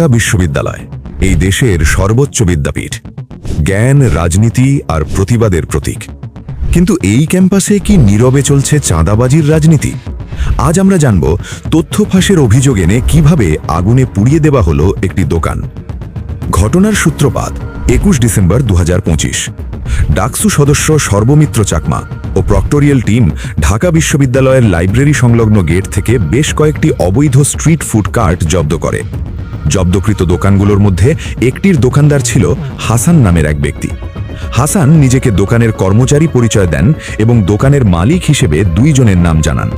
ঢাকা বিশ্ববিদ্যালয় এই দেশের সর্বোচ্চ বিদ্যাপীঠ, জ্ঞান, রাজনীতি আর প্রতিবাদের প্রতীক। কিন্তু এই ক্যাম্পাসে কি নীরবে চলছে চাঁদাবাজির রাজনীতি? আজ আমরা জানব তথ্য ফাঁসের অভিযোগ এনে কিভাবে আগুনে পুড়িয়ে দেওয়া হলো একটি দোকান। ঘটনার সূত্রপাত 21 ডিসেম্বর 2025। ডাকসু সদস্য সর্বমিত্র চাকমা ও প্রক্টোরিয়াল টিম ঢাকা বিশ্ববিদ্যালয়ের লাইব্রেরি সংলগ্ন গেট থেকে বেশ কয়েকটি অবৈধ স্ট্রিট ফুড কার্ট জব্দ করে। জব্দকৃত দোকানগুলোর মধ্যে একটির দোকানদার ছিল হাসান নামের এক ব্যক্তি। হাসান নিজেকে দোকানের কর্মচারী পরিচয় দেন এবং দোকানের মালিক হিসেবে দুইজনের নাম জানান।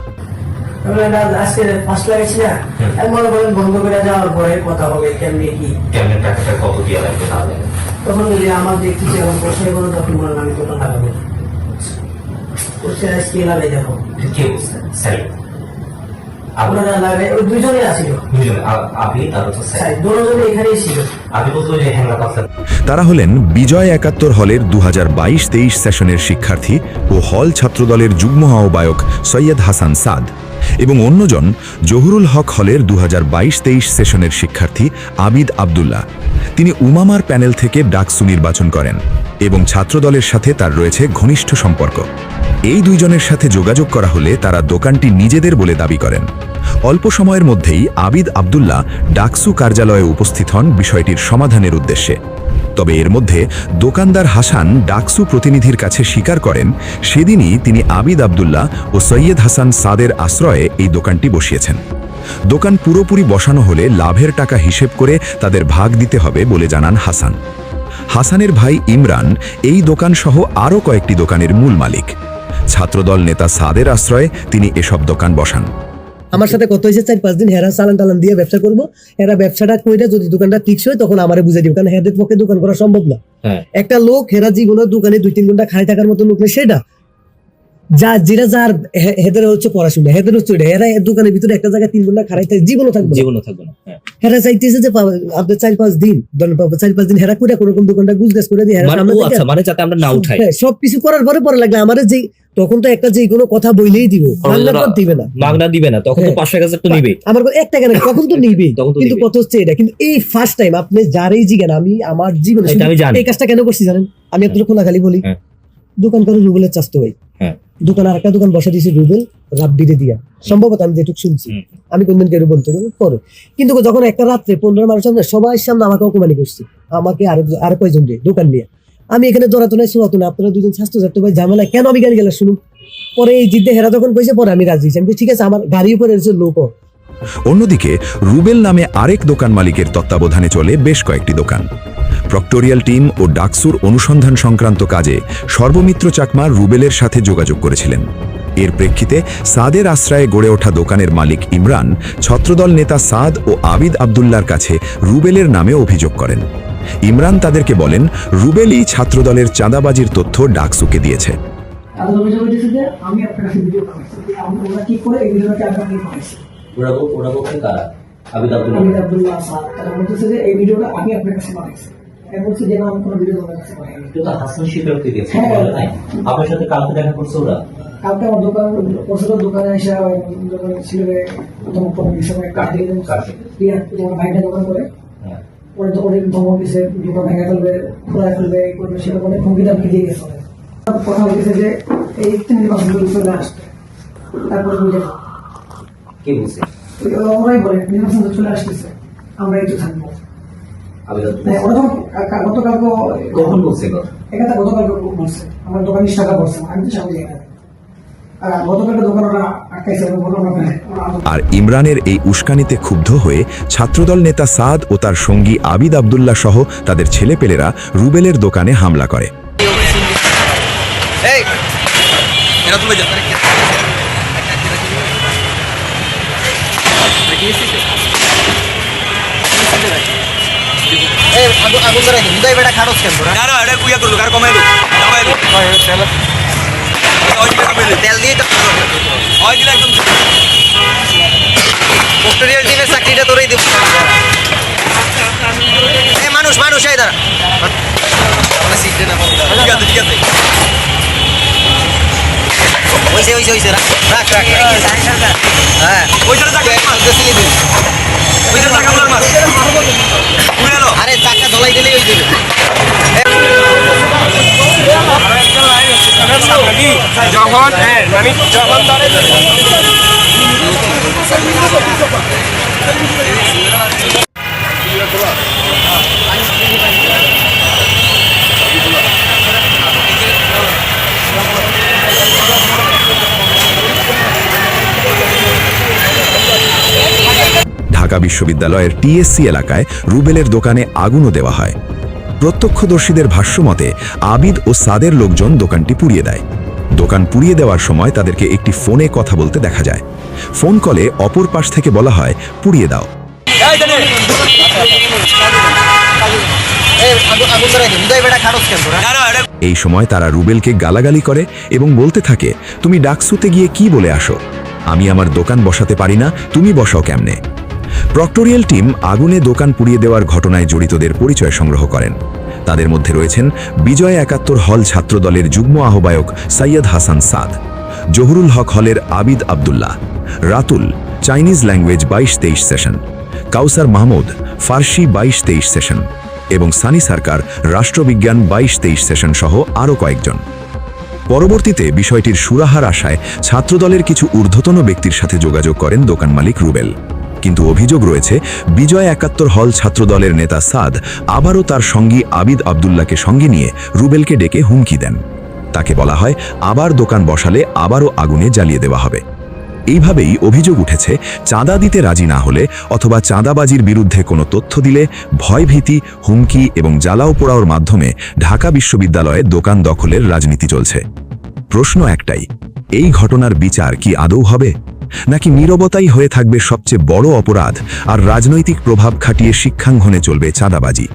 তারা হলেন বিজয় 71 হলের 2022-23 সেশনের শিক্ষার্থী ও হল ছাত্রদলের যুগ্ম আহ্বায়ক সৈয়দ হাসান সাদ এবং অন্যজন জহুরুল হক হলের 2022-23 সেশনের শিক্ষার্থী আবিদ আবদুল্লাহ। তিনি উমামার প্যানেল থেকে ডাকসু নির্বাচন করেন এবং ছাত্রদলের সাথে তার রয়েছে ঘনিষ্ঠ সম্পর্ক। এই দুইজনের সাথে যোগাযোগ করা হলে তারা দোকানটি নিজেদের বলে দাবি করেন। অল্প সময়ের মধ্যেই আবিদ আবদুল্লাহ ডাকসু কার্যালয়ে উপস্থিত হন বিষয়টির সমাধানের উদ্দেশ্যে। তবে এর মধ্যে দোকানদার হাসান ডাকসু প্রতিনিধির কাছে স্বীকার করেন সেদিনই তিনি আবিদ আবদুল্লাহ ও সৈয়দ হাসান সাদের আশ্রয়ে এই দোকানটি বসিয়েছেন। দোকান পুরোপুরি বসানো হলে লাভের টাকা হিসেব করে তাদের ভাগ দিতে হবে বলে জানান হাসান। হাসানের ভাই ইমরান এই দোকানসহ আরও কয়েকটি দোকানের মূল মালিক। ছাত্রদল নেতা সাদের আশ্রয়ে তিনি এসব দোকান বসান। আমার সাথে কত হয়েছে 4-5 দিন হেরা চালান টালান দিয়ে ব্যবসা করবো, এরা ব্যবসাটা কইরা যদি দোকানটা ঠিক হয় তখন আমারে বুঝাই দিব, কারণ হেদের পক্ষে দোকান করা সম্ভব না। একটা লোক হেরা জীবনের দোকানে 2-3 ঘন্টা খাই থাকার মতো লোক নেই, সেটা যেটা যার হেদের হচ্ছে পড়াশোনা, হেদের হচ্ছে হেরা দোকানের ভিতরে একটা জায়গায় 3 ঘন্টা খারাই থাকে জীবনও থাকবে না। হেরা চাইতেছে যে আপনার 4-5 দিন ধরেন 4-5 দিন হেরা করে কোনোরকম দোকানটা গুজগাছ করে দিয়ে মানে যাতে আমরা না উঠাই সবকিছু করার পরে লাগলে আমাদের যে তখন তো একটা যে কোনো কথা বইলেই দিব, মাগনা দিবে না, তখন তো 500 টাকা তো নিবে, আমার 1 টাকা না তখন তো নিবে। কিন্তু কত হচ্ছে এটা, কিন্তু এই ফার্স্ট টাইম আপনি যারাই জিজ্ঞান আমি আমার জীবনে এই কাজটা কেন করছি জানেন? আমি আপনাদের খোলাখালি বলি, দোকান করে রুবেলের চাস্তো ভাই দোকান আর একটা দোকান বসা দিয়েছে রুবেল রাব্বিরে দিয়া, সম্ভবত আমি যেটুকু শুনছি, আমি কোনদিন কেউ বলতে পরে। কিন্তু যখন একটা রাত্রে 15 মানুষ সামনে সবাই সামনে আমাকে অপমানি করছে, আমাকে আর কয়জন দিয়ে দোকান নিয়ে আমি এখানে দৌড়াতো নাই শোনাতো না, আপনারা দুজন স্বাস্থ্য থাকতো ভাই ঝামেলা কেন আমি গাড়ি গেলে শুনুন। পরে এই জিদ্দে হেরা যখন কইছে পরে আমি রাজি, আমি ঠিক আছে আমার গাড়ির উপরে এসে লোক। অন্যদিকে রুবেল নামে আরেক দোকান মালিকের তত্ত্বাবধানে চলে বেশ কয়েকটি দোকান। প্রক্টোরিয়াল টিম ও ডাকসুর অনুসন্ধান সংক্রান্ত কাজে সর্বমিত্র চাকমা রুবেলের সাথে যোগাযোগ করেছিলেন। এর প্রেক্ষিতে সাদের আশ্রয়ে গড়ে ওঠা দোকানের মালিক ইমরান ছত্রদল নেতা সাদ ও আবিদ আবদুল্লার কাছে রুবেলের নামে অভিযোগ করেন। ইমরান তাদেরকে বলেন রুবেলই ছাত্রদলের চাঁদাবাজির তথ্য ডাকসুকে দিয়েছে। কালকে আমার দোকানে এসে ভাইটা দোকান করে পরে তো অনেক ধমক দিছে, দোকান ভেঙে ফেলবে, খোলায় ফেলবে, করবে, সেটা অনেক হুমকি দামকি দিয়ে গেছে। কথা বলতেছে যে এই 3 মাস চলে আসবে, তারপরে বুঝে কি বলছে ওরাই বলে 3 মাস চলে আসতেছে, আমরা একটু থাকবো। গতকালকে কখন বলছে? এখানে গতকালকে বলছে আমার দোকানে টাকা পড়ছে, আমি তো সামনে যাই। আর ইমরানের এই উস্কানিতে ক্ষুব্ধ হয়ে ছাত্রদল নেতা সাদ ও তার সঙ্গী আবিদ আবদুল্লাহ সহ তাদের ছেলেপেলেরা রুবেলের দোকানে হামলা করে। তেল দিয়ে একদম প্রক্টোরিয়াল টিমের চাকরিটা তোরাই দেব। মানুষ এই দাঁড়া ঠিক আছে হয়েছে রাখ হ্যাঁ ওই যে চাকাগুলোর মাছ উড়ে এলো। আরে চাকা ধলাই দিলেই ওই দিবে। ঢাকা বিশ্ববিদ্যালয়ের টিএসসি এলাকায় রুবেলের দোকানে আগুনও দেওয়া হয়। প্রত্যক্ষদর্শীদের ভাষ্যমতে আবিদ ও সাদের লোকজন দোকানটি পুড়িয়ে দেয়। দোকান পুড়িয়ে দেওয়ার সময় তাদেরকে একটি ফোনে কথা বলতে দেখা যায়। ফোন কলে অপর পাশ থেকে বলা হয় পুড়িয়ে দাও। এই সময় তারা রুবেলকে গালাগালি করে এবং বলতে থাকে, তুমি ডাকসুতে গিয়ে কি বলে আসো? আমি আমার দোকান বসাতে পারি না, তুমি বসাও কেমনে? প্রক্টোরিয়াল টিম আগুনে দোকান পুড়িয়ে দেওয়ার ঘটনায় জড়িতদের পরিচয় সংগ্রহ করেন। তাদের মধ্যে রয়েছেন বিজয় ৭১ হল ছাত্রদলের যুগ্ম আহ্বায়ক সৈয়দ হাসান সাদ, জহুরুল হক হলের আবিদ আবদুল্লাহ, রাতুল চাইনিজ ল্যাঙ্গুয়েজ ২২-২৩ সেশন, কাউসার মাহমুদ ফার্সি ২২-২৩ সেশন এবং সানি সরকার রাষ্ট্রবিজ্ঞান ২২-২৩ সেশন সহ আরও কয়েকজন। পরবর্তীতে বিষয়টির সুরাহার আশায় ছাত্রদলের কিছু ঊর্ধ্বতন ব্যক্তির সাথে যোগাযোগ করেন দোকান মালিক রুবেল। কিন্তু অভিযোগ রয়েছে বিজয় ৭১ হল ছাত্রদলের নেতা সাদ আবারও তার সঙ্গী আবিদ আবদুল্লাহকে সঙ্গে নিয়ে রুবেলকে ডেকে হুমকি দেন। তাকে বলা হয় আবার দোকান বসালে আবারও আগুনে জ্বালিয়ে দেওয়া হবে। এইভাবেই অভিযোগ উঠেছে চাঁদা দিতে রাজি না হলে অথবা চাঁদাবাজির বিরুদ্ধে কোনো তথ্য দিলে ভয়ভীতি, হুমকি এবং জ্বালাও পোড়াওর মাধ্যমে ঢাকা বিশ্ববিদ্যালয়ে দোকান দখলের রাজনীতি চলছে। প্রশ্ন একটাই, এই ঘটনার বিচার কি আদৌ হবে, নাকি নীরবতাই হয়ে থাকবে সবচেয়ে বড় অপরাধ আর রাজনৈতিক প্রভাব খাটিয়ে শিক্ষাঙ্গনে চলবে চাঁদাবাজি?